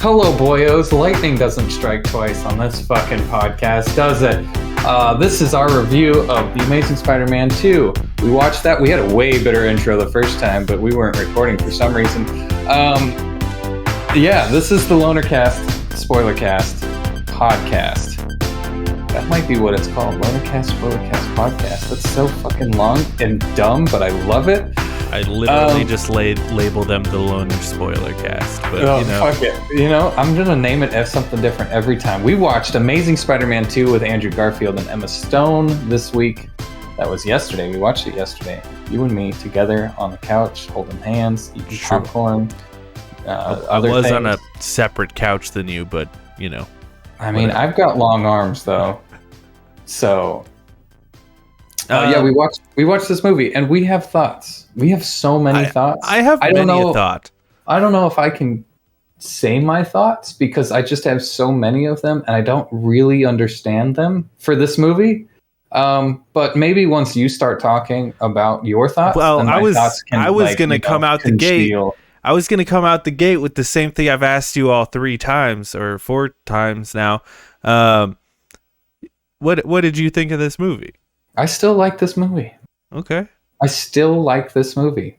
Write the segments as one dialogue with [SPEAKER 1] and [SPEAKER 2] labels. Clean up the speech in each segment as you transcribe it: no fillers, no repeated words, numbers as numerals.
[SPEAKER 1] Hello, boyos. Lightning doesn't strike twice on this fucking podcast, does it? This is our review of The Amazing Spider-Man 2. We watched that. We had a way better intro the first time, but we weren't recording for some reason. This is the Lonercast Spoilercast podcast. That might be what it's called. Lonercast Spoilercast podcast. That's so fucking long and dumb, but I love it.
[SPEAKER 2] I literally just label them the Loner Spoiler Cast, but
[SPEAKER 1] fuck it. I'm gonna name it as something different every time. We watched Amazing Spider-Man 2 with Andrew Garfield and Emma Stone this week. That was yesterday. We watched it yesterday. You and me together on the couch, holding hands, eating popcorn.
[SPEAKER 2] I was on a separate couch than you, but
[SPEAKER 1] I mean, I've got long arms though, so. We watched this movie, and we have thoughts. We have so many thoughts.
[SPEAKER 2] I have many a thought.
[SPEAKER 1] I don't know if I can say my thoughts because I just have so many of them, and I don't really understand them for this movie. But maybe once you start talking about your thoughts,
[SPEAKER 2] I was going to come out the gate. I was going to come out the gate with the same thing I've asked you all 3 times or 4 times now. What did you think of this movie?
[SPEAKER 1] I still like this movie.
[SPEAKER 2] Okay.
[SPEAKER 1] I still like this movie.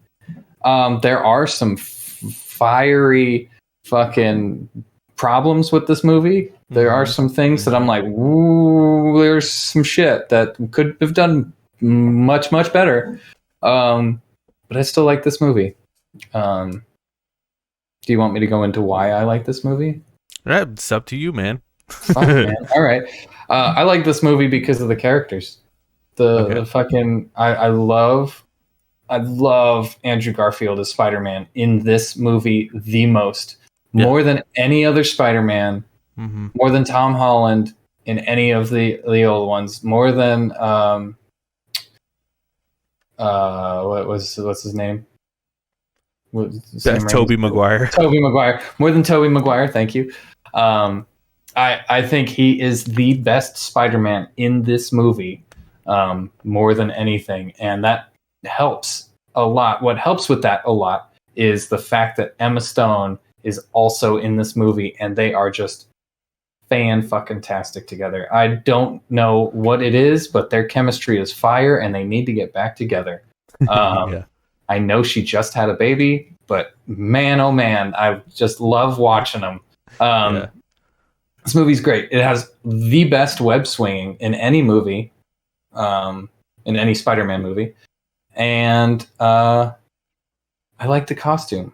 [SPEAKER 1] There are some fiery fucking problems with this movie. There are some things that I'm like, ooh, there's some shit that could have done much, much better. But I still like this movie. Do you want me to go into why I like this movie?
[SPEAKER 2] It's up to you, man.
[SPEAKER 1] Fuck, man. All right. I like this movie because of the characters. The fucking I love Andrew Garfield as Spider-Man in this movie the most. More than any other Spider-Man, more than Tom Holland in any of the old ones, more than what's his name?
[SPEAKER 2] That's Tobey Maguire.
[SPEAKER 1] Tobey Maguire. More than Tobey Maguire, thank you. I think he is the best Spider-Man in this movie. More than anything, and that helps a lot. What helps with that a lot is the fact that Emma Stone is also in this movie, and they are just fan-fucking-tastic together. I don't know what it is, but their chemistry is fire, and they need to get back together. I know she just had a baby, but man, oh man, I just love watching them. This movie's great. It has the best web swinging in any movie. In any Spider-Man movie, and I like the costume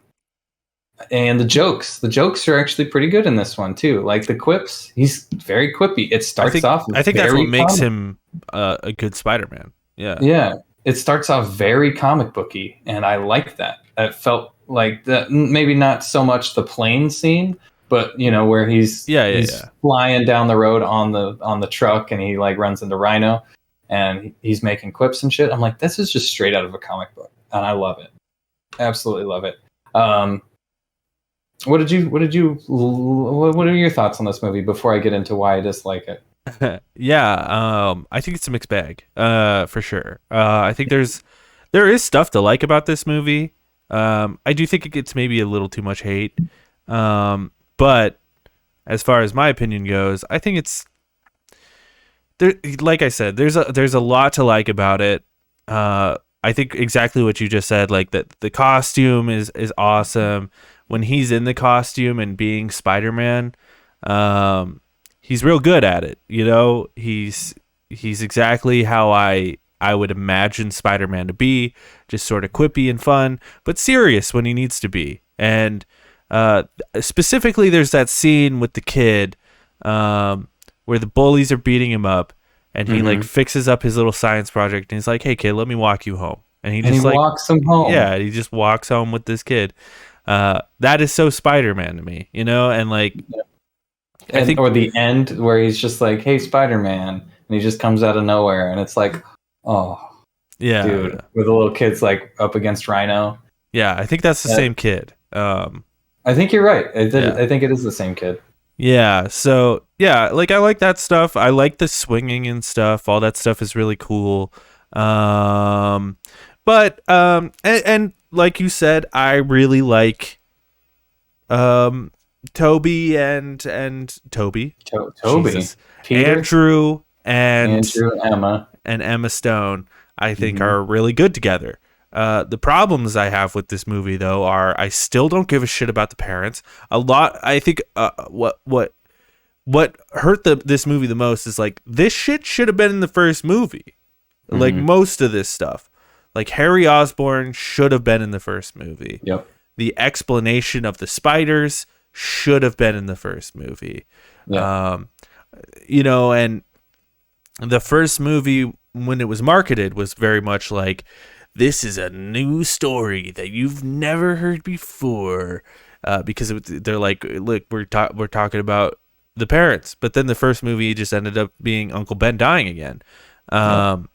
[SPEAKER 1] and the jokes. The jokes are actually pretty good in this one too. Like the quips, he's very quippy. It starts off.
[SPEAKER 2] I think that's what makes him a good Spider-Man.
[SPEAKER 1] Yeah. It starts off very comic booky, and I like that. It felt like that. Maybe not so much the plane scene, but where he's flying down the road on the truck, and he like runs into Rhino. And he's making quips and shit. I'm like, this is just straight out of a comic book, and I love it. Absolutely love it. What are your thoughts on this movie before I get into why I dislike it?
[SPEAKER 2] I think it's a mixed bag, for sure. I think there is stuff to like about this movie. I do think it gets maybe a little too much hate. But as far as my opinion goes, I think it's there. Like I said, there's a lot to like about it. I think exactly what you just said, like that the costume is awesome. When he's in the costume and being Spider-Man, he's real good at it. He's exactly how I would imagine Spider-Man to be, just sort of quippy and fun, but serious when he needs to be. And specifically, there's that scene with the kid where the bullies are beating him up, and he like fixes up his little science project, and he's like, "Hey kid, let me walk you home." And he just
[SPEAKER 1] walks him home.
[SPEAKER 2] Yeah, he just walks home with this kid. That is so Spider-Man to me, and like,
[SPEAKER 1] I think, or the end where he's just like, "Hey, Spider-Man," and he just comes out of nowhere, and it's like, oh,
[SPEAKER 2] yeah,
[SPEAKER 1] dude, where the little kid's like up against Rhino.
[SPEAKER 2] Yeah, I think that's the same kid.
[SPEAKER 1] I think you're right. I think it is the same kid.
[SPEAKER 2] Yeah, so yeah, like I like that stuff. I like the swinging and stuff. All that stuff is really cool. But and like you said, I really like Toby Toby,
[SPEAKER 1] Toby,
[SPEAKER 2] Jesus,
[SPEAKER 1] Peter,
[SPEAKER 2] Andrew
[SPEAKER 1] Andrew, Emma.
[SPEAKER 2] and Emma Stone, I think
[SPEAKER 1] Hmm.
[SPEAKER 2] are really good together. The problems I have with this movie, though, are I still don't give a shit about the parents. A lot, I think. What hurt this movie the most is like this shit should have been in the first movie. Like
[SPEAKER 1] Hmm.
[SPEAKER 2] most of this stuff, like Harry Osborn should have been in the first movie.
[SPEAKER 1] Yep.
[SPEAKER 2] The explanation of the spiders should have been in the first movie.
[SPEAKER 1] Yep.
[SPEAKER 2] And the first movie when it was marketed was very much like, this is a new story that you've never heard before, because they're like, look, we're talking about the parents, but then the first movie just ended up being Uncle Ben dying again.
[SPEAKER 1] Yep.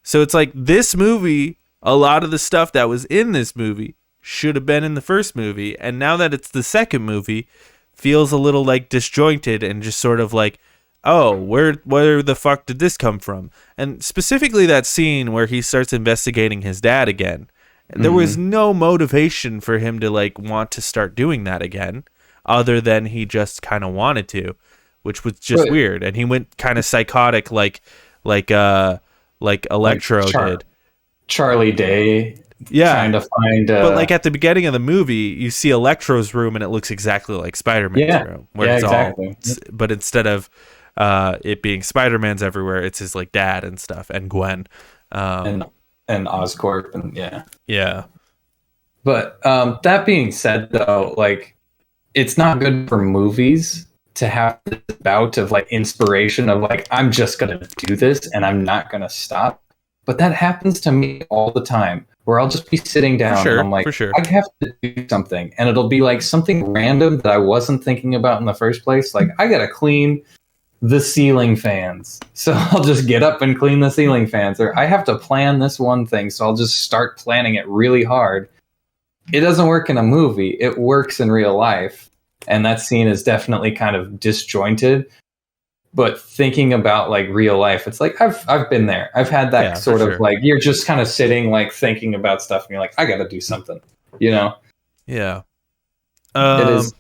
[SPEAKER 2] So it's like this movie, a lot of the stuff that was in this movie should have been in the first movie, and now that it's the second movie, feels a little like disjointed and just sort of like, oh, where the fuck did this come from? And specifically that scene where he starts investigating his dad again. There was no motivation for him to like want to start doing that again, other than he just kind of wanted to, which was just
[SPEAKER 1] But,
[SPEAKER 2] weird. And he went kind of psychotic, like Electro did.
[SPEAKER 1] Charlie Day
[SPEAKER 2] Yeah,
[SPEAKER 1] trying to find.
[SPEAKER 2] but like at the beginning of the movie, you see Electro's room and it looks exactly like Spider-Man's
[SPEAKER 1] Yeah.
[SPEAKER 2] room, where
[SPEAKER 1] Yeah.
[SPEAKER 2] it's
[SPEAKER 1] Exactly.
[SPEAKER 2] but instead of it being Spider-Man's everywhere, it's his like dad and stuff and Gwen.
[SPEAKER 1] And Oscorp and yeah.
[SPEAKER 2] Yeah,
[SPEAKER 1] But that being said, though, like it's not good for movies to have this bout of like inspiration of like I'm just gonna do this and I'm not gonna stop. But that happens to me all the time, where I'll just be sitting down and I'm like,
[SPEAKER 2] for sure.
[SPEAKER 1] I have to do something, and it'll be like something random that I wasn't thinking about in the first place. Like I gotta clean the ceiling fans, so I'll just get up and clean the ceiling fans, or I have to plan this one thing, so I'll just start planning it really hard. It doesn't work in a movie, it works in real life, and that scene is definitely kind of disjointed. But thinking about like real life, it's like I've been there. I've had that
[SPEAKER 2] Yeah,
[SPEAKER 1] sort
[SPEAKER 2] for
[SPEAKER 1] of
[SPEAKER 2] sure.
[SPEAKER 1] like you're just kind of sitting like thinking about stuff and you're like, I gotta do something. You know?
[SPEAKER 2] Yeah.
[SPEAKER 1] It is.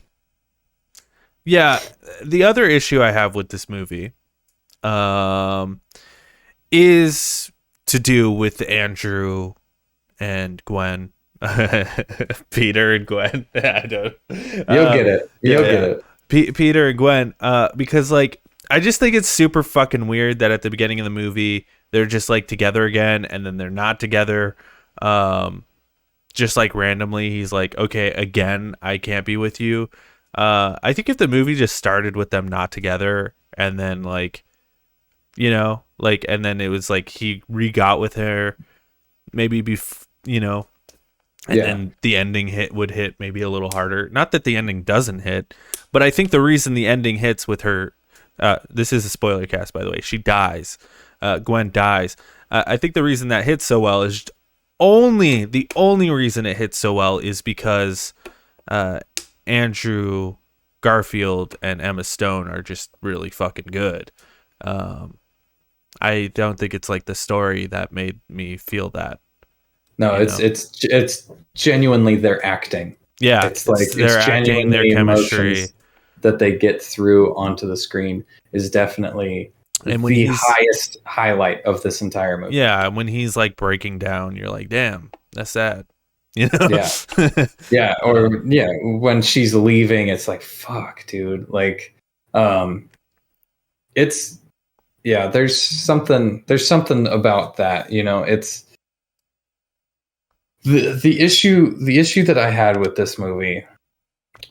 [SPEAKER 2] Yeah, the other issue I have with this movie is to do with Andrew and Gwen. Peter and Gwen. I don't.
[SPEAKER 1] You'll get it. You'll get it.
[SPEAKER 2] Peter and Gwen, because like I just think it's super fucking weird that at the beginning of the movie they're just like together again and then they're not together. Just like randomly he's like, okay, again I can't be with you. I think if the movie just started with them not together and then like, and then it was like he re-got with her, maybe and then the ending would hit maybe a little harder. Not that the ending doesn't hit, but I think the reason the ending hits with her, this is a spoiler cast, by the way. She dies. Gwen dies. I think the reason that hits so well is the only reason it hits so well is because Andrew Garfield and Emma Stone are just really fucking good. I don't think it's like the story that made me feel that.
[SPEAKER 1] No, it's genuinely their acting.
[SPEAKER 2] Yeah,
[SPEAKER 1] It's like
[SPEAKER 2] their
[SPEAKER 1] it's
[SPEAKER 2] acting,
[SPEAKER 1] genuinely
[SPEAKER 2] their chemistry,
[SPEAKER 1] emotions that they get through onto the screen is definitely
[SPEAKER 2] and when
[SPEAKER 1] the
[SPEAKER 2] he's
[SPEAKER 1] highest highlight of this entire movie.
[SPEAKER 2] yeah, when he's like breaking down, you're like, damn, that's sad. You know?
[SPEAKER 1] Yeah. Yeah, or yeah, when she's leaving, it's like, fuck, dude. Like, it's yeah. There's something about that. It's the issue that I had with this movie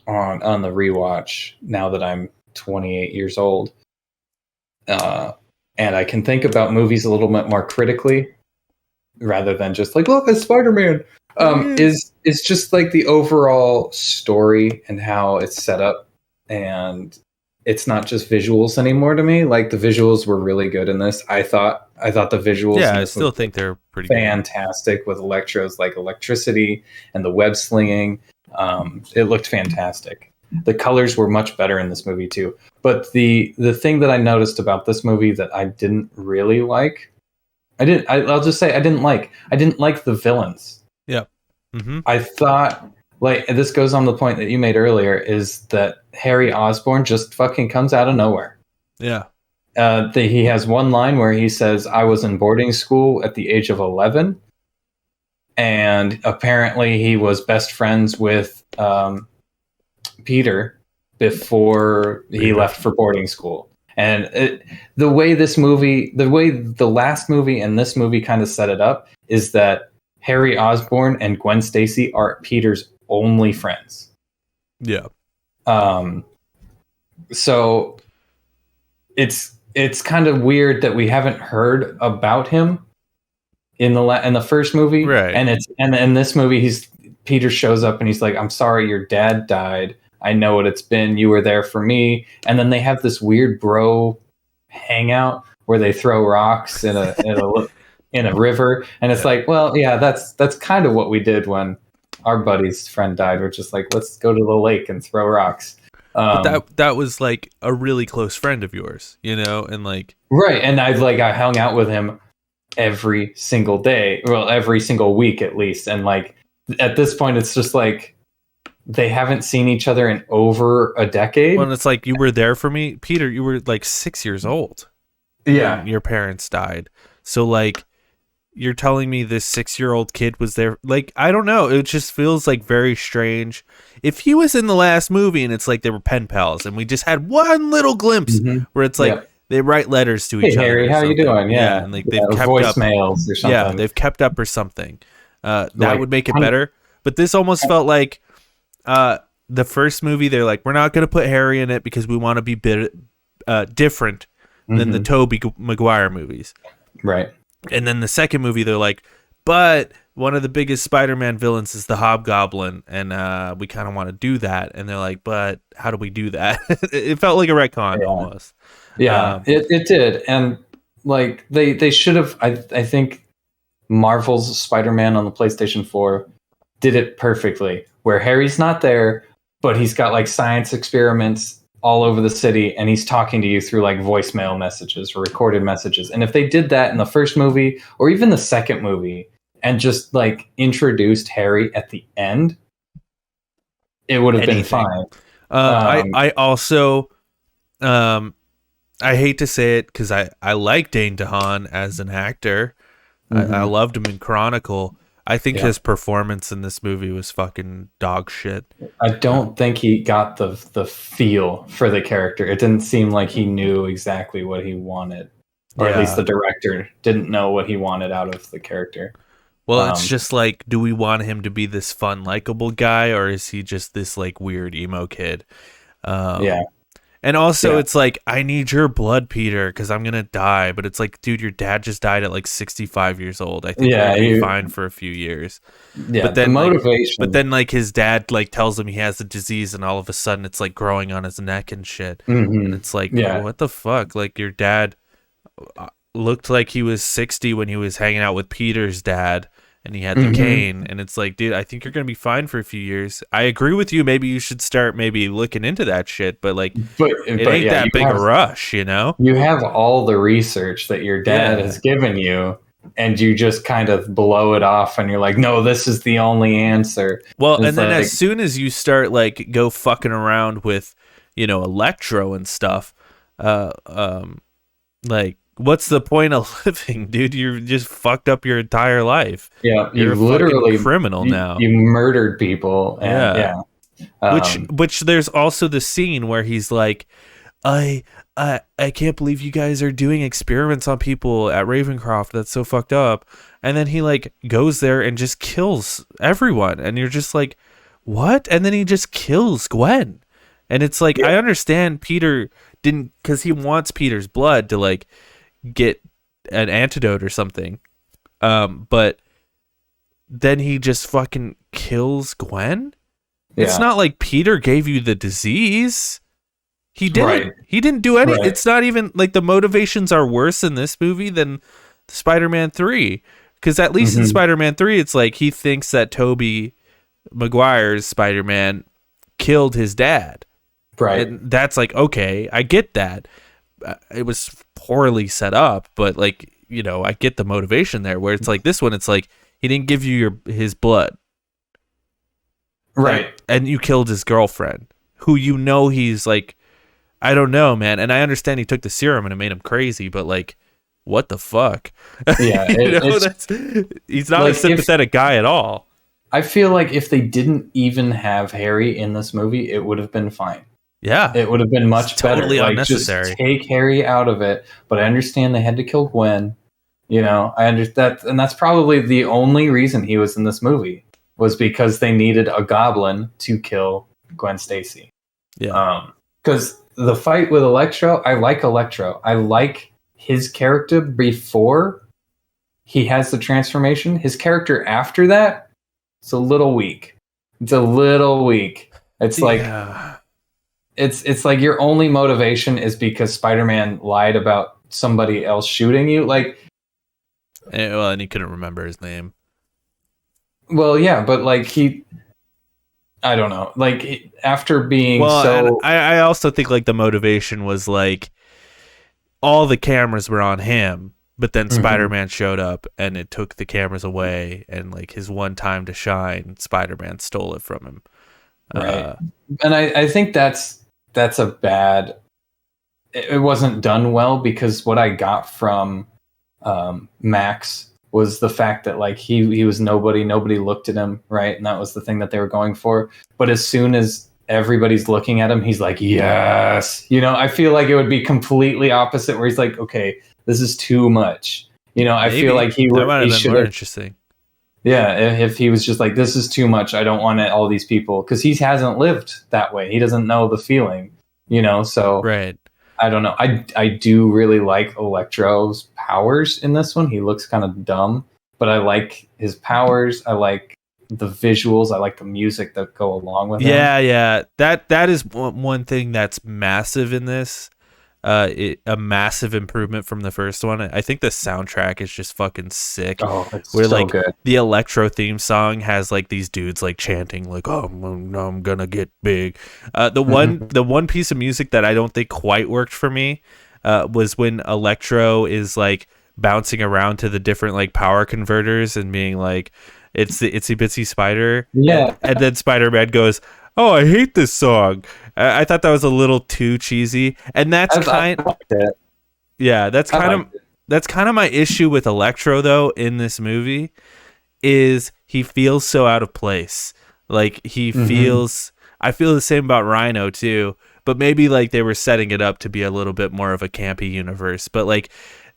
[SPEAKER 1] on the rewatch. Now that I'm 28 years old, and I can think about movies a little bit more critically, rather than just like, look, it's Spider-Man. Is just like the overall story and how it's set up, and it's not just visuals anymore to me. Like the visuals were really good in this. I thought the visuals.
[SPEAKER 2] Yeah, I still think they're pretty
[SPEAKER 1] fantastic with Electro's like electricity and the web slinging. It looked fantastic. The colors were much better in this movie too. But the thing that I noticed about this movie that I didn't really like, I'll just say I didn't like the villains.
[SPEAKER 2] Yeah. Mm-hmm.
[SPEAKER 1] I thought, like, and this goes on the point that you made earlier, is that Harry Osborn just fucking comes out of nowhere.
[SPEAKER 2] Yeah.
[SPEAKER 1] He has one line where he says, "I was in boarding school at the age of 11," and apparently he was best friends with Peter before he left for boarding school. And the way the last movie and this movie kind of set it up is that Harry Osborn and Gwen Stacy are Peter's only friends.
[SPEAKER 2] Yeah.
[SPEAKER 1] So it's kind of weird that we haven't heard about him in the first movie,
[SPEAKER 2] right?
[SPEAKER 1] And in this movie, Peter shows up and he's like, "I'm sorry, your dad died. I know what it's been. You were there for me." And then they have this weird bro hangout where they throw rocks in a river, and it's like, well, yeah, that's kind of what we did when our buddy's friend died. We're just like, let's go to the lake and throw rocks.
[SPEAKER 2] But that was like a really close friend of yours, and like
[SPEAKER 1] right. And I hung out with him every single day, well, every single week at least. And like at this point, it's just like they haven't seen each other in over a decade.
[SPEAKER 2] Well, and it's like, you were there for me, Peter. You were like 6 years old.
[SPEAKER 1] Yeah,
[SPEAKER 2] when your parents died. So like, you're telling me this 6-year-old kid was there? Like, I don't know. It just feels like very strange. If he was in the last movie and it's like they were pen pals and we just had one little glimpse where it's like they write letters to each other.
[SPEAKER 1] Hey, Harry, how you doing? Yeah.
[SPEAKER 2] And like they've kept
[SPEAKER 1] voicemails
[SPEAKER 2] up,
[SPEAKER 1] or something.
[SPEAKER 2] Yeah, they've kept up or something. That would make it better. But this almost felt like the first movie. They're like, we're not going to put Harry in it because we want to be different than the Tobey Maguire movies.
[SPEAKER 1] Right.
[SPEAKER 2] And then the second movie, they're like, but one of the biggest Spider-Man villains is the Hobgoblin, and we kind of want to do that. And they're like, but how do we do that? It felt like a retcon almost.
[SPEAKER 1] Yeah, it did. And like they should have, I think Marvel's Spider-Man on the PlayStation 4 did it perfectly, where Harry's not there, but he's got like science experiments all over the city, and he's talking to you through like voicemail messages or recorded messages. And if they did that in the first movie or even the second movie and just like introduced Harry at the end, it would have been fine.
[SPEAKER 2] I also, I hate to say it because I like Dane DeHaan as an actor. I loved him in Chronicle. I think his performance in this movie was fucking dog shit.
[SPEAKER 1] I don't think he got the feel for the character. It didn't seem like he knew exactly what he wanted. Or at least the director didn't know what he wanted out of the character.
[SPEAKER 2] Well, it's just like, do we want him to be this fun, likable guy, or is he just this like weird emo kid? And also, it's like, I need your blood, Peter, because I'm going to die. But it's like, dude, your dad just died at like 65 years old. I think you're going to be fine for a few years.
[SPEAKER 1] Yeah,
[SPEAKER 2] but then,
[SPEAKER 1] the motivation.
[SPEAKER 2] But then, like, his dad, like, tells him he has a disease, and all of a sudden it's, like, growing on his neck and shit. And it's like, what the fuck? Like, your dad looked like he was 60 when he was hanging out with Peter's dad. And he had the cane, and it's like, dude, I think you're gonna be fine for a few years. I agree with you. Maybe you should start looking into that shit, but like, it ain't that big a rush, You
[SPEAKER 1] have all the research that your dad has given you, and you just kind of blow it off, and you're like, no, this is the only answer.
[SPEAKER 2] Well, and then as soon as you start like go fucking around with, Electro and stuff, like, what's the point of living, dude? You just fucked up your entire life.
[SPEAKER 1] Yeah,
[SPEAKER 2] you're literally a criminal now.
[SPEAKER 1] You murdered people. And,
[SPEAKER 2] which there's also the scene where he's like, I can't believe you guys are doing experiments on people at Ravencroft. That's so fucked up. And then he like goes there and just kills everyone, and you're just like, what? And then he just kills Gwen, and it's like, I understand Peter didn't, because he wants Peter's blood to like get an antidote or something, but then he just fucking kills Gwen. It's not like Peter gave you the disease. He didn't. He didn't do any. It's not even like the motivations are worse in this movie than Spider-Man 3, because at least in Spider-Man 3 it's like he thinks that Tobey Maguire's Spider-Man killed his dad.
[SPEAKER 1] Right.
[SPEAKER 2] And that's like, okay, I get that. It was poorly set up, but like, I get the motivation there, where it's like this one, it's like he didn't give you his blood.
[SPEAKER 1] Right.
[SPEAKER 2] And you killed his girlfriend, who he's like, I don't know, man. And I understand he took the serum and it made him crazy, but like, what the fuck?
[SPEAKER 1] Yeah,
[SPEAKER 2] he's not
[SPEAKER 1] like
[SPEAKER 2] a sympathetic guy at all.
[SPEAKER 1] I feel like if they didn't even have Harry in this movie, it would have been fine.
[SPEAKER 2] Yeah,
[SPEAKER 1] it would have been much better.
[SPEAKER 2] Totally
[SPEAKER 1] Like,
[SPEAKER 2] unnecessary.
[SPEAKER 1] just take Harry out of it. But I understand they had to kill Gwen. I understand that, and that's probably the only reason he was in this movie was because they needed a goblin to kill Gwen Stacy.
[SPEAKER 2] Yeah.
[SPEAKER 1] Because the fight with Electro, I like Electro. I like his character before he has the transformation. His character after that, it's a little weak. It's like it's like your only motivation is because Spider-Man lied about somebody else shooting you. Like,
[SPEAKER 2] and he couldn't remember his name.
[SPEAKER 1] Well, yeah, but like I don't know. Like after being
[SPEAKER 2] and I also think like the motivation was like all the cameras were on him, but then Spider-Man showed up and it took the cameras away, and like his one time to shine, Spider-Man stole it from him.
[SPEAKER 1] Right. And I think that's a bad. It wasn't done well because what I got from Max was the fact that like he was nobody looked at him, right? And that was the thing that they were going for. But as soon as everybody's looking at him, he's like, yes. I feel like it would be completely opposite where he's like, okay, this is too much. I feel like he
[SPEAKER 2] might have
[SPEAKER 1] should
[SPEAKER 2] been more interesting.
[SPEAKER 1] Yeah, if he was just like, this is too much, I don't want all these people, because he hasn't lived that way. He doesn't know the feeling, so
[SPEAKER 2] right.
[SPEAKER 1] I don't know. I do really like Electro's powers in this one. He looks kind of dumb, but I like his powers. I like the visuals. I like the music that go along with it.
[SPEAKER 2] Yeah. That is one thing that's massive in this. A massive improvement from the first one. I think the soundtrack is just fucking sick.
[SPEAKER 1] Oh, it's
[SPEAKER 2] where
[SPEAKER 1] so
[SPEAKER 2] like
[SPEAKER 1] good.
[SPEAKER 2] The Electro theme song has like these dudes like chanting like, "Oh, I'm gonna get big." The one piece of music that I don't think quite worked for me was when Electro is like bouncing around to the different like power converters and being like, "It's the itsy bitsy spider."
[SPEAKER 1] Yeah,
[SPEAKER 2] and then Spider-Man goes, "Oh, I hate this song." I thought that was a little too cheesy, and that's kind of my issue with Electro though in this movie, is he feels so out of place. Like he feels. I feel the same about Rhino too, but maybe like they were setting it up to be a little bit more of a campy universe. But like,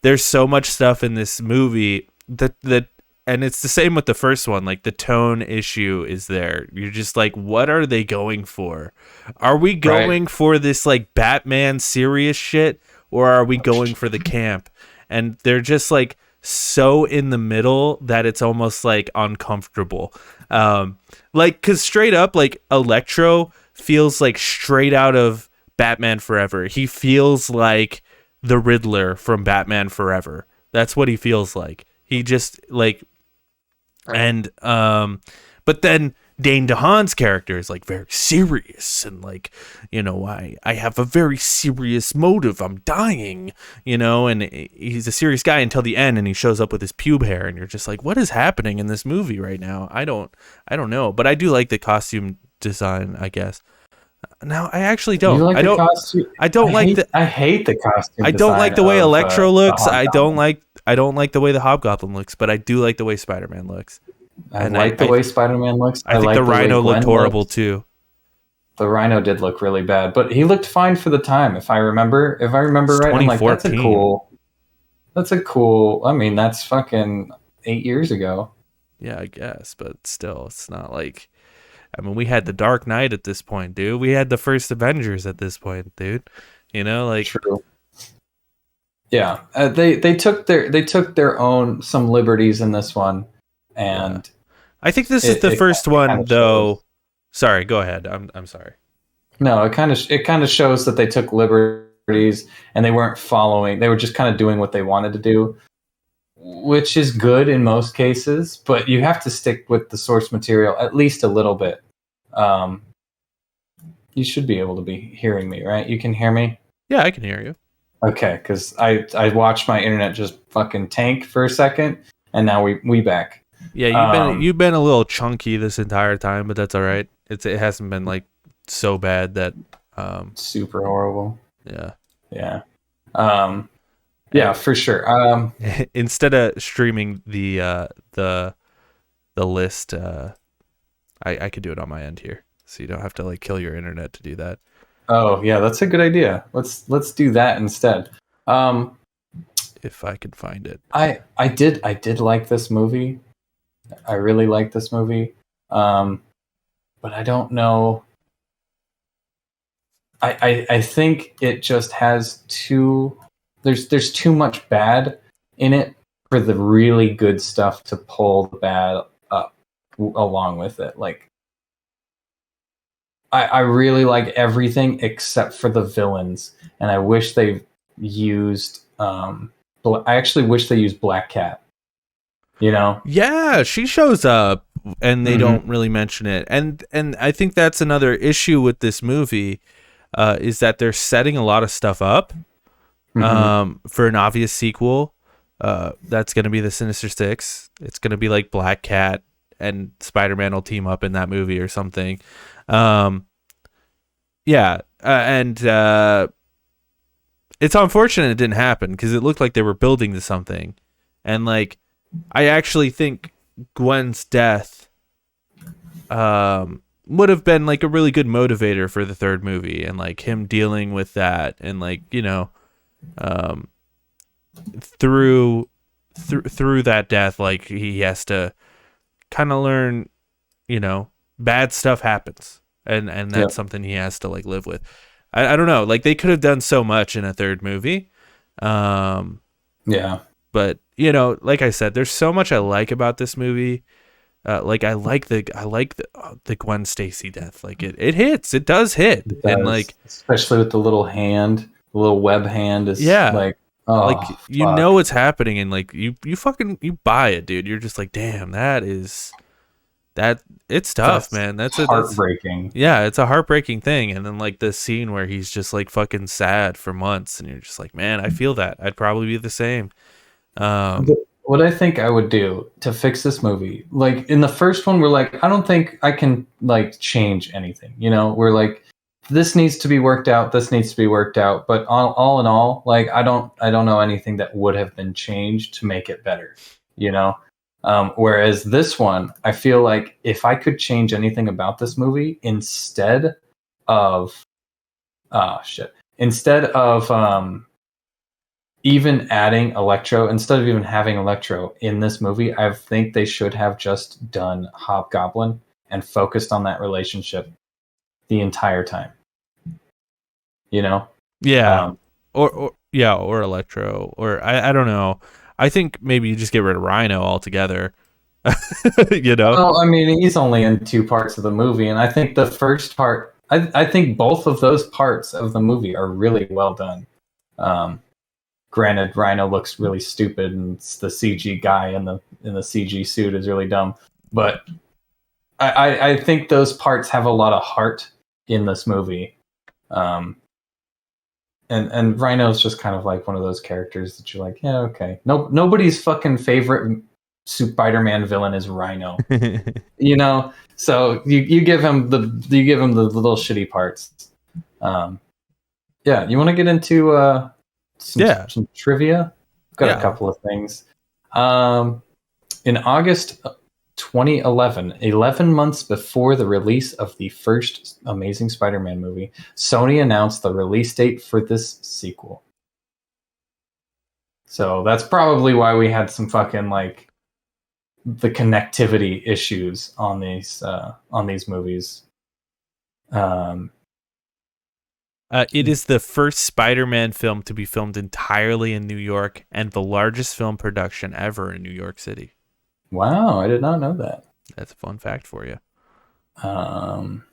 [SPEAKER 2] there's so much stuff in this movie that. And it's the same with the first one. Like the tone issue is there. You're just like, what are they going for? Are we going for this like Batman serious shit, or are we going for the camp? And they're just like so in the middle that it's almost like uncomfortable. Like, cause straight up, like Electro feels like straight out of Batman Forever. He feels like the Riddler from Batman Forever. That's what he feels like. He just like. And but then Dane DeHaan's character is like very serious and like, I have a very serious motive. I'm dying, and he's a serious guy until the end, and he shows up with his pube hair, and you're just like, what is happening in this movie right now? I don't know, but I do like the costume design, I guess. No, I actually don't.
[SPEAKER 1] You like
[SPEAKER 2] I don't.
[SPEAKER 1] The costume?
[SPEAKER 2] I don't like the.
[SPEAKER 1] I hate the costume.
[SPEAKER 2] I don't like the way Electro looks. I don't like the way the Hobgoblin looks, but I do like the way Spider-Man looks.
[SPEAKER 1] I like the way Spider-Man looks.
[SPEAKER 2] I think
[SPEAKER 1] like
[SPEAKER 2] the Rhino looked horrible
[SPEAKER 1] too. The Rhino did look really bad, but he looked fine for the time. If I remember right, I'm like, that's a cool. I mean, that's fucking 8 years ago.
[SPEAKER 2] Yeah, I guess, but still, it's not like. I mean, we had the Dark Knight at this point, dude. We had the first Avengers at this point, dude. Like.
[SPEAKER 1] True. Yeah, they took their own some liberties in this one, and
[SPEAKER 2] I think this is the first one though. Sorry, go ahead. I'm sorry.
[SPEAKER 1] No, it kind of shows that they took liberties and they weren't following. They were just kind of doing what they wanted to do, which is good in most cases. But you have to stick with the source material at least a little bit. You should be able to be hearing me, right? You can hear me?
[SPEAKER 2] Yeah, I can hear you.
[SPEAKER 1] Okay, because I watched my internet just fucking tank for a second, and now we back.
[SPEAKER 2] Yeah, you've been a little chunky this entire time, but that's all right. It hasn't been like so bad that
[SPEAKER 1] Super horrible.
[SPEAKER 2] yeah.
[SPEAKER 1] Yeah. Um, yeah,
[SPEAKER 2] And
[SPEAKER 1] for sure.
[SPEAKER 2] instead of streaming the list, I could do it on my end here, so you don't have to like kill your internet to do that.
[SPEAKER 1] Oh, yeah, that's a good idea. Let's do that instead. Um,
[SPEAKER 2] If I could find it.
[SPEAKER 1] I did like this movie. I really like this movie. Um, but I don't know. I think it just has too there's too much bad in it for the really good stuff to pull the bad up along with it. Like I really like everything except for the villains, and I wish they used I actually wish they used Black Cat. You know?
[SPEAKER 2] Yeah, she shows up and they
[SPEAKER 1] Hmm.
[SPEAKER 2] don't really mention it. And I think that's another issue with this movie, is that they're setting a lot of stuff up
[SPEAKER 1] Hmm.
[SPEAKER 2] for an obvious sequel. That's going to be the Sinister Six. It's going to be like Black Cat and Spider-Man will team up in that movie or something. Um, yeah, and it's unfortunate it didn't happen because it looked like they were building to something. And like I actually think Gwen's death would have been like a really good motivator for the third movie, and like him dealing with that, and like um, through that death, like he has to kind of learn, bad stuff happens, and
[SPEAKER 1] Yeah.
[SPEAKER 2] that's something he has to like live with. I don't know, like they could have done so much in a third movie. Um,
[SPEAKER 1] Yeah.
[SPEAKER 2] but like I said, there's so much I like about this movie. Like I like the Gwen Stacy death. Like it does hit,
[SPEAKER 1] It
[SPEAKER 2] and
[SPEAKER 1] does,
[SPEAKER 2] like
[SPEAKER 1] especially with the little hand, the little web hand is
[SPEAKER 2] yeah,
[SPEAKER 1] like, oh
[SPEAKER 2] like
[SPEAKER 1] fuck,
[SPEAKER 2] it's happening, and like you fucking you buy it, dude. You're just like, damn, that it's tough,
[SPEAKER 1] that's
[SPEAKER 2] man. That's
[SPEAKER 1] heartbreaking.
[SPEAKER 2] yeah, it's a heartbreaking thing. And then like the scene where he's just like fucking sad for months, and you're just like, man, I feel that. I'd probably be the same. Um,
[SPEAKER 1] What I think I would do to fix this movie, like in the first one, we're like, I don't think I can like change anything. You know, we're like, this needs to be worked out. This needs to be worked out. But all in all, like, I don't know anything that would have been changed to make it better. You know, whereas this one, I feel like if I could change anything about this movie, of, oh shit, instead of even adding Electro, instead of even having Electro in this movie, I think they should have just done Hobgoblin and focused on that relationship the entire time. You know?
[SPEAKER 2] yeah,
[SPEAKER 1] Um,
[SPEAKER 2] or Electro, or I don't know. I think maybe you just get rid of Rhino altogether. you know?
[SPEAKER 1] well, I mean, he's only in two parts of the movie, and I think the first part, I think both of those parts of the movie are really well done. Um, Granted, Rhino looks really stupid, and the CG guy in the CG suit is really dumb, but I think those parts have a lot of heart in this movie. Um, and Rhino's just kind of like one of those characters that you're like, yeah, okay. Nobody's fucking favorite Spider-Man villain is Rhino, you know. So you give him the little shitty parts. Um, yeah, you want to get into
[SPEAKER 2] yeah,
[SPEAKER 1] some trivia? I've got a
[SPEAKER 2] yeah.
[SPEAKER 1] couple of things. Um, in August 2011, 11 months before the release of the first Amazing Spider Man movie, Sony announced the release date for this sequel. So that's probably why we had some fucking like the connectivity issues on these movies. Um,
[SPEAKER 2] It is the first Spider-Man film to be filmed entirely in New York and the largest film production ever in New York City.
[SPEAKER 1] wow, I did not know that.
[SPEAKER 2] That's a fun fact for you.
[SPEAKER 1] Um,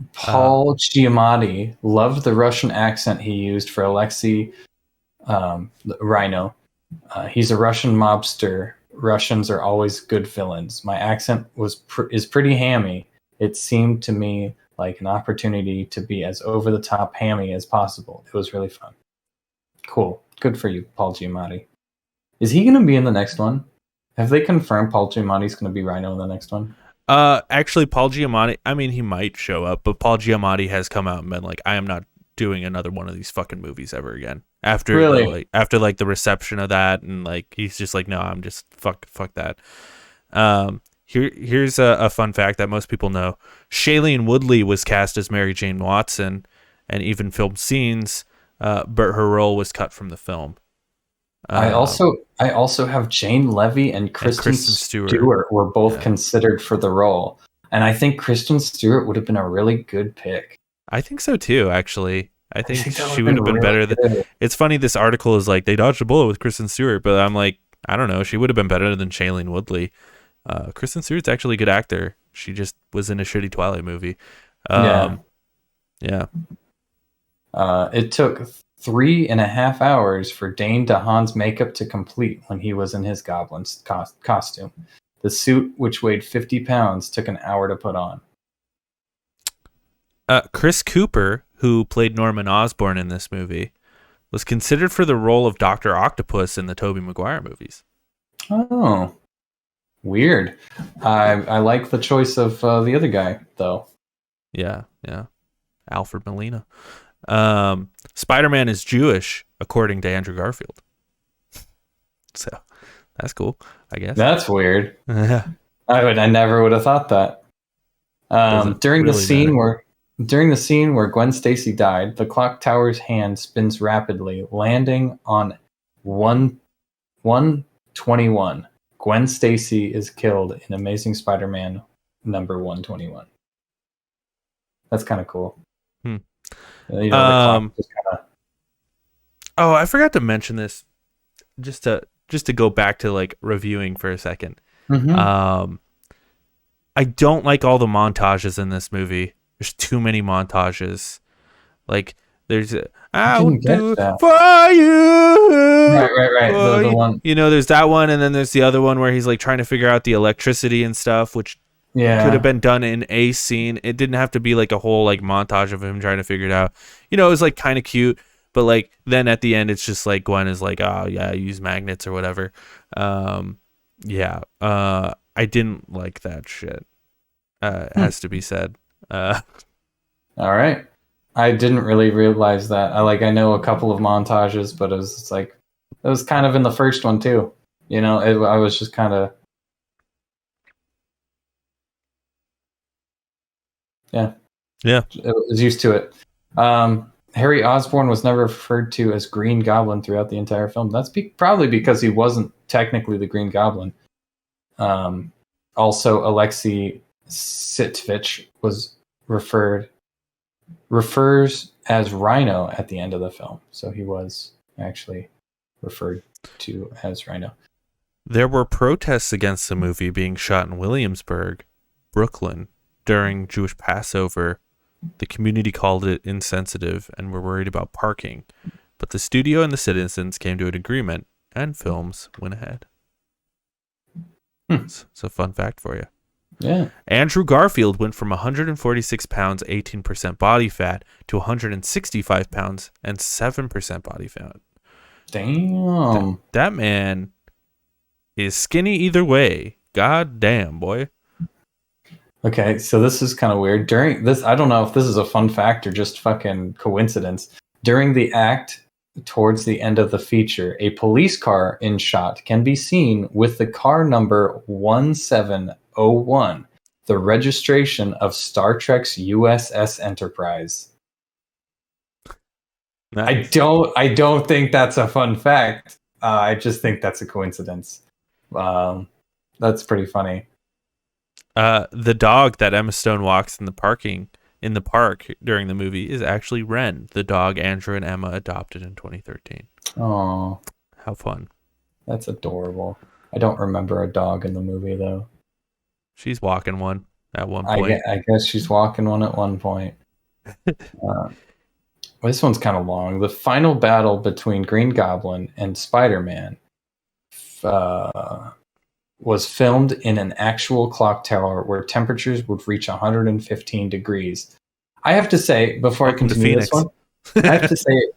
[SPEAKER 2] Uh,
[SPEAKER 1] Paul Giamatti loved the Russian accent he used for Alexei Rhino. He's a Russian mobster. Russians are always good villains. My accent is pretty hammy. It seemed to me like an opportunity to be as over the top hammy as possible. It was really fun. Cool. Good for you, Paul Giamatti. Is he going to be in the next one? Have they confirmed Paul Giamatti's going to be Rhino in the next one?
[SPEAKER 2] Actually, Paul Giamatti. I mean, he might show up, but Paul Giamatti has come out and been like, "I am not doing another one of these fucking movies ever again." After the reception of that, and like he's just like, "No, I'm just fuck that." Here's a fun fact that most people know: Shailene Woodley was cast as Mary Jane Watson, and even filmed scenes, but her role was cut from the film.
[SPEAKER 1] I also have Jane Levy and Kristen Stewart were both considered for the role, and I think Kristen Stewart would have been a really good pick.
[SPEAKER 2] I think so too. Actually, I think she would have been really better. It's funny. This article is like they dodged a bullet with Kristen Stewart, but I'm like, I don't know. She would have been better than Shailene Woodley. Kristen Stewart's actually a good actor. She just was in a shitty Twilight movie. Yeah.
[SPEAKER 1] It took 3.5 hours for Dane DeHaan's makeup to complete when he was in his goblin's costume. The suit, which weighed 50 pounds, took an hour to put on.
[SPEAKER 2] Chris Cooper, who played Norman Osborn in this movie, was considered for the role of Dr. Octopus in the Tobey Maguire movies.
[SPEAKER 1] Oh, weird. I like the choice of the other guy, though.
[SPEAKER 2] Yeah. Alfred Molina. Spider-Man is Jewish, according to Andrew Garfield. So that's cool, I guess.
[SPEAKER 1] That's weird. I never would have thought that. During the scene where Gwen Stacy died, the clock tower's hand spins rapidly, landing on 121. Gwen Stacy is killed in Amazing Spider-Man number 121. That's kind of cool. The clock just kind of...
[SPEAKER 2] Oh, I forgot to mention this. Just to go back to like reviewing for a second.
[SPEAKER 1] Mm-hmm.
[SPEAKER 2] I don't like all the montages in this movie. There's too many montages. Like there's "I'll do for you."
[SPEAKER 1] Right. The one.
[SPEAKER 2] There's that one, and then there's the other one where he's like trying to figure out the electricity and stuff, which could have been done in a scene. It didn't have to be like a whole like montage of him trying to figure it out. It was like kind of cute, but like then at the end it's just like Gwen is like, "Oh yeah, use magnets or whatever." I didn't like that shit. It has to be said.
[SPEAKER 1] All right. I didn't really realize that. I know a couple of montages, but it was kind of in the first one too. I was just kind of... Yeah. I was used to it. Harry Osborn was never referred to as Green Goblin throughout the entire film. That's probably because he wasn't technically the Green Goblin. Also, Alexei Sitvich refers as Rhino at the end of the film, so he was actually referred to as Rhino.
[SPEAKER 2] There were protests against the movie being shot in Williamsburg, Brooklyn, during Jewish Passover. The community called it insensitive and were worried about parking, but the studio and the citizens came to an agreement, and films went ahead. It's a fun fact for you.
[SPEAKER 1] Yeah.
[SPEAKER 2] Andrew Garfield went from 146 pounds, 18% body fat, to 165 pounds and 7% body fat.
[SPEAKER 1] Damn.
[SPEAKER 2] That man is skinny either way. God damn, boy.
[SPEAKER 1] Okay, so this is kind of weird. During this, I don't know if this is a fun fact or just fucking coincidence. During the act towards the end of the feature, a police car in shot can be seen with the car number 1701, the registration of Star Trek's USS Enterprise. Nice. I don't think that's a fun fact. I just think that's a coincidence. That's pretty funny.
[SPEAKER 2] The dog that Emma Stone walks in the park during the movie is actually Ren, the dog Andrew and Emma adopted in 2013.
[SPEAKER 1] Oh,
[SPEAKER 2] how fun!
[SPEAKER 1] That's adorable. I don't remember a dog in the movie though.
[SPEAKER 2] She's walking one at one point.
[SPEAKER 1] I guess she's walking one at one point. This one's kind of long. The final battle between Green Goblin and Spider-Man was filmed in an actual clock tower where temperatures would reach 115 degrees. I have to say, before I continue this one, I have to say,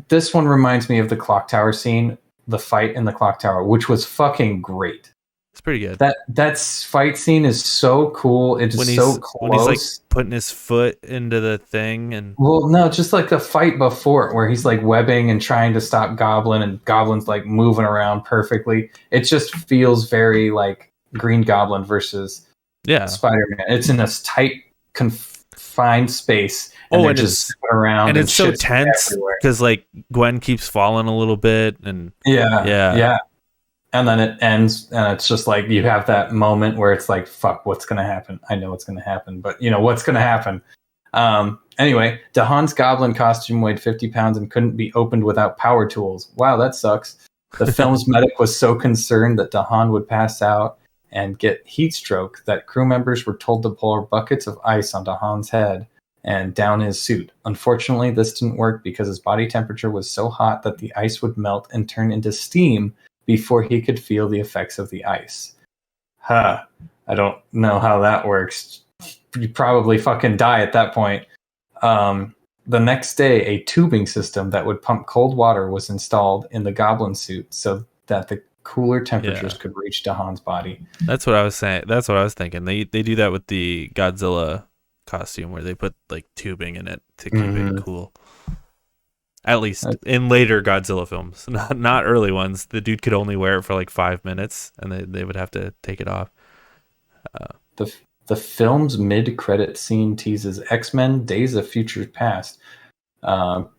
[SPEAKER 1] this one reminds me of the clock tower scene the fight in the clock tower, which was fucking great.
[SPEAKER 2] It's pretty good.
[SPEAKER 1] That fight scene is so cool. It's so close.
[SPEAKER 2] When he's like putting his foot into the thing and
[SPEAKER 1] well, no, just like the fight before it, where he's like webbing and trying to stop Goblin, and Goblin's like moving around perfectly. It just feels very like Green Goblin versus Spider-Man. It's in this tight, confined space, and they're just zipping around,
[SPEAKER 2] and it's so tense because like Gwen keeps falling a little bit, and
[SPEAKER 1] yeah. And then it ends, and it's just like you have that moment where it's like, fuck, what's going to happen? I know what's going to happen, but what's going to happen? Anyway, DeHaan's Goblin costume weighed 50 pounds and couldn't be opened without power tools. Wow, that sucks. The film's medic was so concerned that DeHaan would pass out and get heat stroke that crew members were told to pour buckets of ice on DeHaan's head and down his suit. Unfortunately, this didn't work because his body temperature was so hot that the ice would melt and turn into steam before he could feel the effects of the ice. I don't know how that works. You probably fucking die at that point. The next day, a tubing system that would pump cold water was installed in the Goblin suit so that the cooler temperatures could reach DeHaan's body.
[SPEAKER 2] That's what I was saying. That's what I was thinking. They do that with the Godzilla costume where they put like tubing in it to keep it cool. At least in later Godzilla films, not early ones. The dude could only wear it for like 5 minutes, and they would have to take it off.
[SPEAKER 1] The film's mid-credit scene teases X-Men: Days of Future Past,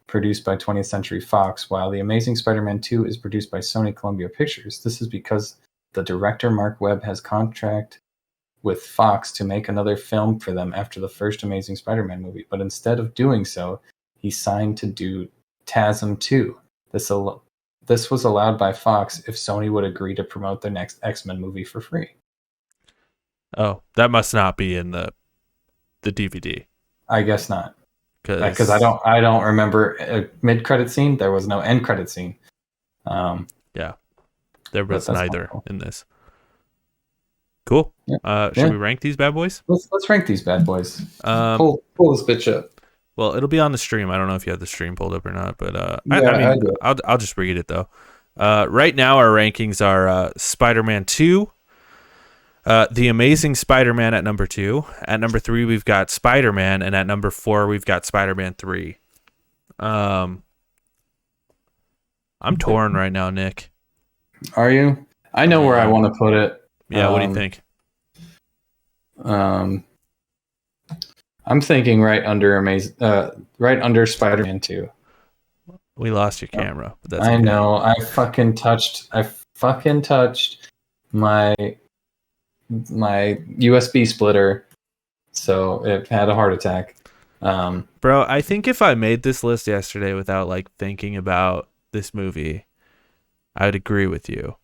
[SPEAKER 1] produced by 20th Century Fox, while The Amazing Spider-Man 2 is produced by Sony Columbia Pictures. This is because the director Mark Webb has contract with Fox to make another film for them after the first Amazing Spider-Man movie, but instead of doing so, he signed to do TASM 2. This was allowed by Fox if Sony would agree to promote their next X-Men movie for free.
[SPEAKER 2] Oh, that must not be in the DVD.
[SPEAKER 1] I guess not, because I don't remember a mid-credit scene. There was no end-credit scene.
[SPEAKER 2] There was neither in this. Cool. Should we rank these bad boys?
[SPEAKER 1] Let's rank these bad boys. Pull this bitch up.
[SPEAKER 2] Well, it'll be on the stream. I don't know if you have the stream pulled up or not, but I'll just read it though. Right now, our rankings are Spider-Man 2, The Amazing Spider-Man at number 2. At number 3, we've got Spider-Man, and at number 4, we've got Spider-Man 3. I'm torn right now, Nick.
[SPEAKER 1] Are you? I know where I want to put it.
[SPEAKER 2] Yeah, what do you think?
[SPEAKER 1] I'm thinking right under Spider-Man 2.
[SPEAKER 2] We lost your camera, but that's
[SPEAKER 1] I
[SPEAKER 2] okay.
[SPEAKER 1] know. I fucking touched my USB splitter, so it had a heart attack.
[SPEAKER 2] Bro, I think if I made this list yesterday without like thinking about this movie, I would agree with you.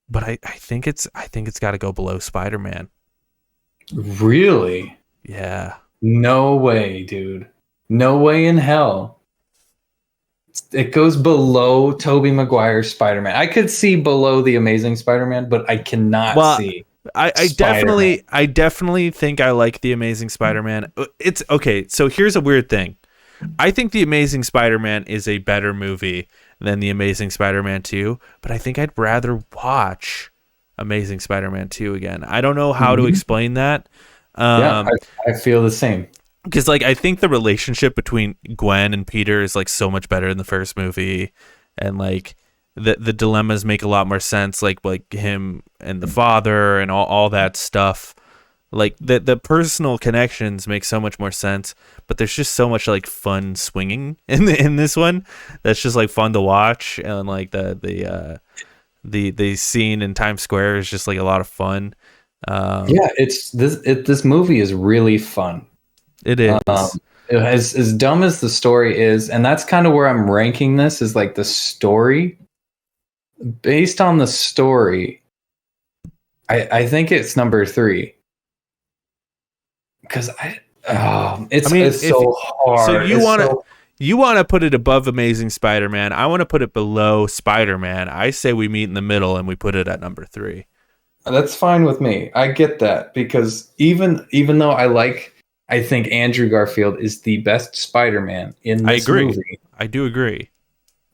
[SPEAKER 2] But I think it's got to go below Spider-Man.
[SPEAKER 1] Really?
[SPEAKER 2] Yeah.
[SPEAKER 1] No way, dude. No way in hell. It goes below Tobey Maguire's Spider-Man. I could see below The Amazing Spider-Man, but I cannot see.
[SPEAKER 2] I definitely think I like The Amazing Spider-Man. It's okay. So here's a weird thing. I think The Amazing Spider-Man is a better movie than The Amazing Spider-Man 2, but I think I'd rather watch Amazing Spider-Man 2 again. I don't know how to explain that.
[SPEAKER 1] I feel the same.
[SPEAKER 2] Because like I think the relationship between Gwen and Peter is like so much better in the first movie, and like the dilemmas make a lot more sense. Like him and the father and all that stuff. Like the personal connections make so much more sense, but there's just so much like fun swinging in this one that's just like fun to watch, and like the scene in Times Square is just like a lot of fun.
[SPEAKER 1] This movie is really fun.
[SPEAKER 2] It is.
[SPEAKER 1] As dumb as the story is, and that's kind of where I'm ranking this, is like the story. Based on the story, I think it's number 3. Because it's so hard.
[SPEAKER 2] So you want to put it above Amazing Spider-Man. I want to put it below Spider-Man. I say we meet in the middle and we put it at number 3.
[SPEAKER 1] That's fine with me. I get that, because even though I think Andrew Garfield is the best Spider-Man in this movie.
[SPEAKER 2] I do agree.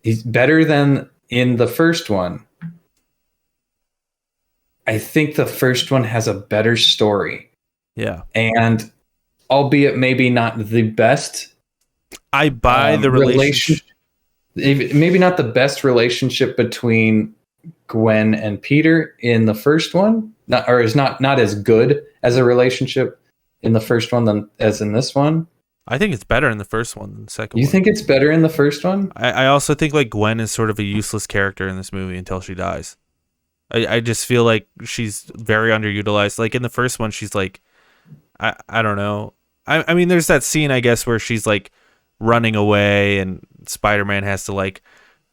[SPEAKER 1] He's better than in the first one. I think the first one has a better story.
[SPEAKER 2] Yeah.
[SPEAKER 1] And albeit maybe not the best
[SPEAKER 2] I buy the relationship.
[SPEAKER 1] maybe not the best relationship between Gwen and Peter in the first one, is not as good as a relationship in the first one than as in this one.
[SPEAKER 2] I think it's better in the first one than the second one.
[SPEAKER 1] You think it's better in the first one?
[SPEAKER 2] I also think like Gwen is sort of a useless character in this movie until she dies. I just feel like she's very underutilized. Like in the first one, she's like, I don't know. I mean, there's that scene, I guess, where she's like running away and Spider-Man has to like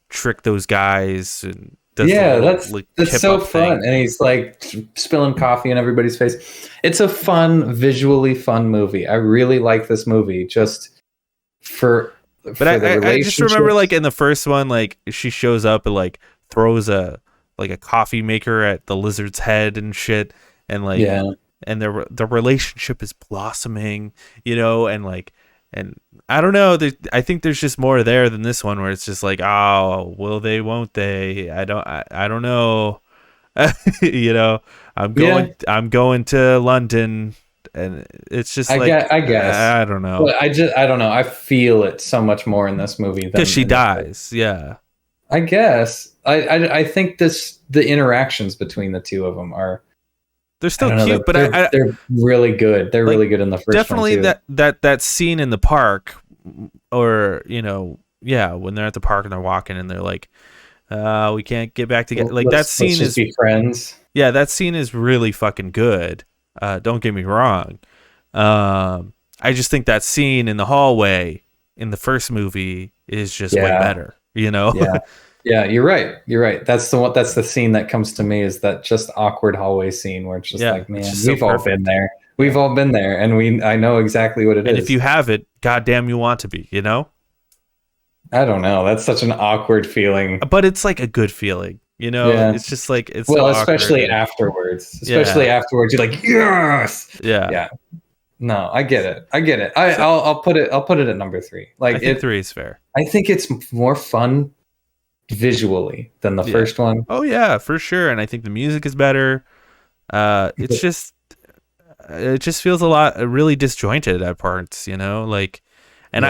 [SPEAKER 2] trick those guys and
[SPEAKER 1] that's so fun. And he's like spilling coffee in everybody's face. It's a fun, visually fun movie. I really like this movie just but
[SPEAKER 2] I just remember like in the first one, like she shows up and like throws a coffee maker at the lizard's head and shit. And like, and the relationship is blossoming, you know, and like, and I don't know. I think there's just more there than this one, where it's just like, oh, will they? Won't they? I don't know. You know, I'm going to London, and it's just
[SPEAKER 1] I guess
[SPEAKER 2] I don't know.
[SPEAKER 1] But I don't know. I feel it so much more in this movie
[SPEAKER 2] because she dies. Yeah,
[SPEAKER 1] I guess I think the interactions between the two of them are.
[SPEAKER 2] They're still cute, but
[SPEAKER 1] they're really good. They're like, really good in the first
[SPEAKER 2] definitely
[SPEAKER 1] one too.
[SPEAKER 2] that scene in the park, or you know, when they're at the park and they're walking and they're like, we can't get back together. Like that scene
[SPEAKER 1] let's just be friends.
[SPEAKER 2] Yeah, that scene is really fucking good. Don't get me wrong. I just think that scene in the hallway in the first movie is just way better. You know.
[SPEAKER 1] Yeah, you're right. That's the scene that comes to me, is that just awkward hallway scene where it's just like, man, we've all been there. We've all been there, and I know exactly what it is.
[SPEAKER 2] And if you have it, goddamn, you want to be, you know?
[SPEAKER 1] I don't know. That's such an awkward feeling.
[SPEAKER 2] But it's like a good feeling, you know? Yeah. It's just like, it's so
[SPEAKER 1] especially
[SPEAKER 2] awkward.
[SPEAKER 1] Afterwards. Afterwards, you're like, yes! Yeah. No, I get it. I'll put it at number 3. Like,
[SPEAKER 2] I think 3 is fair.
[SPEAKER 1] I think it's more fun visually than the first one.
[SPEAKER 2] Oh yeah, for sure. And I think the music is better. It just feels a lot really disjointed at parts, you know, like, and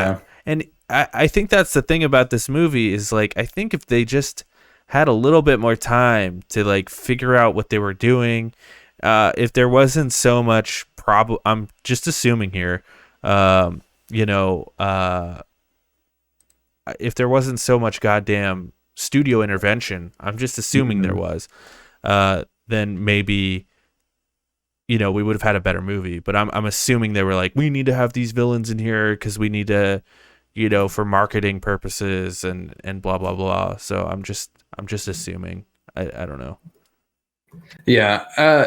[SPEAKER 2] I think that's the thing about this movie is like, I think if they just had a little bit more time to like figure out what they were doing, if there wasn't so much problem, I'm just assuming here, you know, if there wasn't so much goddamn studio intervention, I'm just assuming there was, then maybe, you know, we would have had a better movie. But I'm assuming they were like, we need to have these villains in here because we need to, you know, for marketing purposes and blah blah blah. So I'm just assuming. I don't know.
[SPEAKER 1] Yeah,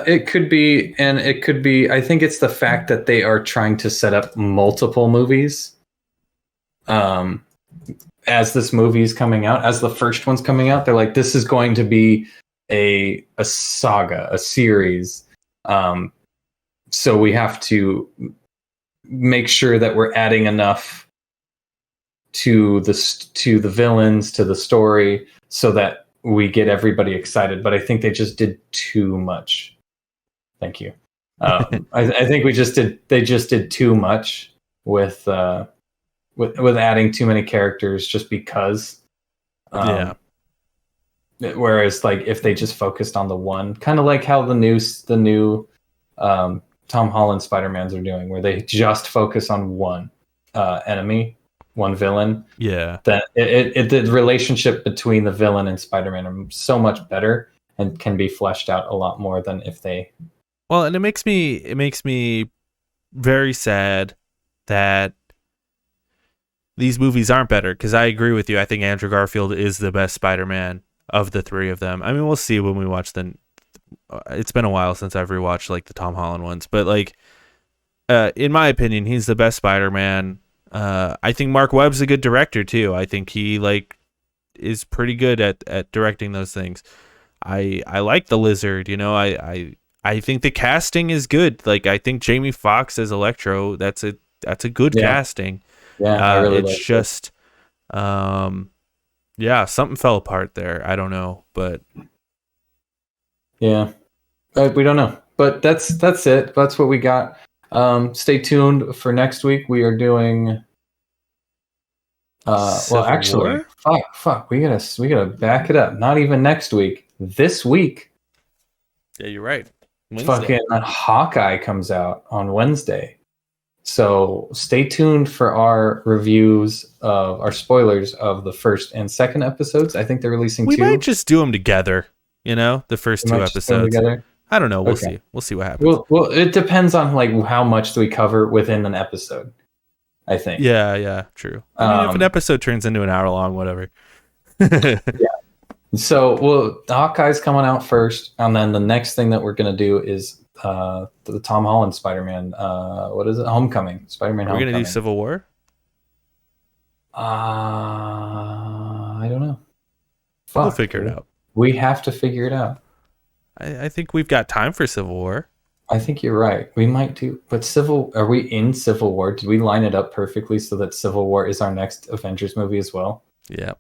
[SPEAKER 1] it could be, and it could be. I think it's the fact that they are trying to set up multiple movies. As this movie's coming out, as the first one's coming out, they're like, this is going to be a saga, a series. So we have to make sure that we're adding enough to the villains, to the story, so that we get everybody excited. But I think they just did too much. Thank you. I think they just did too much with adding too many characters just because. Whereas, like, if they just focused on the one, kind of like how the new Tom Holland Spider-Mans are doing, where they just focus on one enemy, one villain.
[SPEAKER 2] Yeah.
[SPEAKER 1] That the relationship between the villain and Spider-Man are so much better and can be fleshed out a lot more than if they.
[SPEAKER 2] Well, and it makes me very sad that these movies aren't better, because I agree with you. I think Andrew Garfield is the best Spider-Man of the three of them. I mean, we'll see when we watch it's been a while since I've rewatched like the Tom Holland ones, but like, in my opinion, he's the best Spider-Man. I think Mark Webb's a good director too. I think he like is pretty good at directing those things. I like the Lizard, you know. I think the casting is good. Like, I think Jamie Foxx as Electro, that's a good casting.
[SPEAKER 1] Yeah, I really
[SPEAKER 2] it's just, Yeah, something fell apart there. I don't know, but
[SPEAKER 1] Yeah, we don't know. But that's it. That's what we got. Stay tuned for next week. We are doing. Well,
[SPEAKER 2] Civil
[SPEAKER 1] actually,
[SPEAKER 2] War.
[SPEAKER 1] fuck. We gotta back it up. Not even next week. This week,
[SPEAKER 2] Yeah, you're right. Wednesday.
[SPEAKER 1] fucking Hawkeye comes out on Wednesday. So stay tuned for our reviews of our spoilers of the first and second episodes. I think they're releasing
[SPEAKER 2] We
[SPEAKER 1] two.
[SPEAKER 2] might just do them together. You know, the first
[SPEAKER 1] We
[SPEAKER 2] two
[SPEAKER 1] might just put them
[SPEAKER 2] episodes.
[SPEAKER 1] together.
[SPEAKER 2] I don't know. We'll
[SPEAKER 1] Okay.
[SPEAKER 2] see. We'll see what happens.
[SPEAKER 1] Well, it depends on like how much do we cover within an episode. I think.
[SPEAKER 2] Yeah, true. I mean, if an episode turns into an hour long, whatever.
[SPEAKER 1] Yeah. So, well, Hawkeye's coming out first, and then the next thing that we're gonna do is the Tom Holland Spider-Man. What is it? Homecoming. Spider-Man.
[SPEAKER 2] We're
[SPEAKER 1] Homecoming.
[SPEAKER 2] gonna do Civil War.
[SPEAKER 1] I don't know.
[SPEAKER 2] We'll figure it out.
[SPEAKER 1] We have to figure it out.
[SPEAKER 2] I think we've got time for Civil War.
[SPEAKER 1] I think you're right. We might do, but are we in Civil War? Did we line it up perfectly so that Civil War is our next Avengers movie as well?
[SPEAKER 2] Yeah.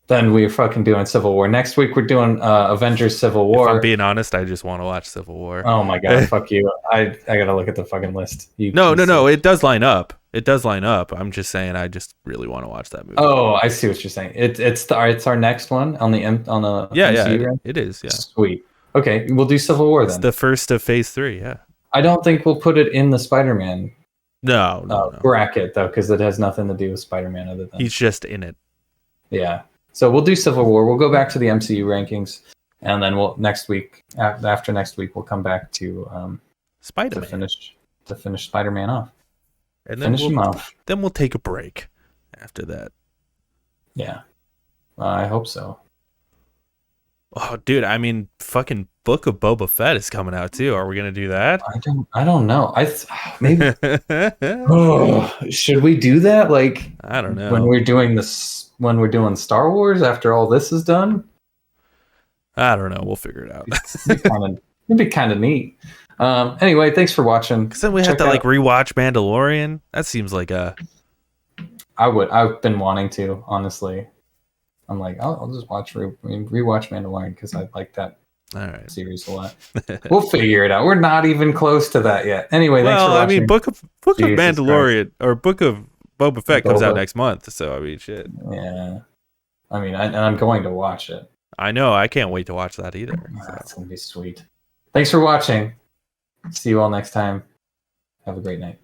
[SPEAKER 1] Then we're fucking doing Civil War. Next week we're doing Avengers Civil War.
[SPEAKER 2] If I'm being honest, I just want to watch Civil War.
[SPEAKER 1] Oh my god, fuck you. I gotta look at the fucking list.
[SPEAKER 2] No. It does line up. It does line up. I'm just saying I just really want to watch that movie.
[SPEAKER 1] Oh, I see what you're saying. It's our next one on the MCU.
[SPEAKER 2] It is. Yeah.
[SPEAKER 1] Sweet. Okay, we'll do Civil War then.
[SPEAKER 2] It's the first of Phase 3. Yeah.
[SPEAKER 1] I don't think we'll put it in the Spider-Man
[SPEAKER 2] No.
[SPEAKER 1] bracket though, because it has nothing to do with Spider-Man other than
[SPEAKER 2] He's just in it.
[SPEAKER 1] Yeah. So we'll do Civil War. We'll go back to the MCU rankings, and then after next week, we'll come back to
[SPEAKER 2] Spider-Man
[SPEAKER 1] to finish Spider-Man off.
[SPEAKER 2] And then
[SPEAKER 1] Finish him off.
[SPEAKER 2] Then we'll take a break after that.
[SPEAKER 1] Yeah, I hope so.
[SPEAKER 2] Oh, dude! I mean, fucking Book of Boba Fett is coming out too. Are we gonna do that?
[SPEAKER 1] I don't know. Maybe. Should we do that? Like,
[SPEAKER 2] I don't know.
[SPEAKER 1] When we're doing this, when we're doing Star Wars after all this is done.
[SPEAKER 2] I don't know. We'll figure it out.
[SPEAKER 1] It'd be kind of neat. Anyway, thanks for watching.
[SPEAKER 2] Because then we have to like rewatch Mandalorian. That seems like a.
[SPEAKER 1] I've been wanting to, honestly. I'm like, I'll just rewatch Mandalorian because I like that series a lot. We'll figure it out. We're not even close to that yet. Anyway, thanks for watching.
[SPEAKER 2] I mean, Book of Mandalorian or Book of Boba Fett comes out next month. So I mean, shit.
[SPEAKER 1] Yeah. I mean, I'm going to watch it.
[SPEAKER 2] I know. I can't wait to watch that either.
[SPEAKER 1] That's gonna be sweet. Thanks for watching. See you all next time. Have a great night.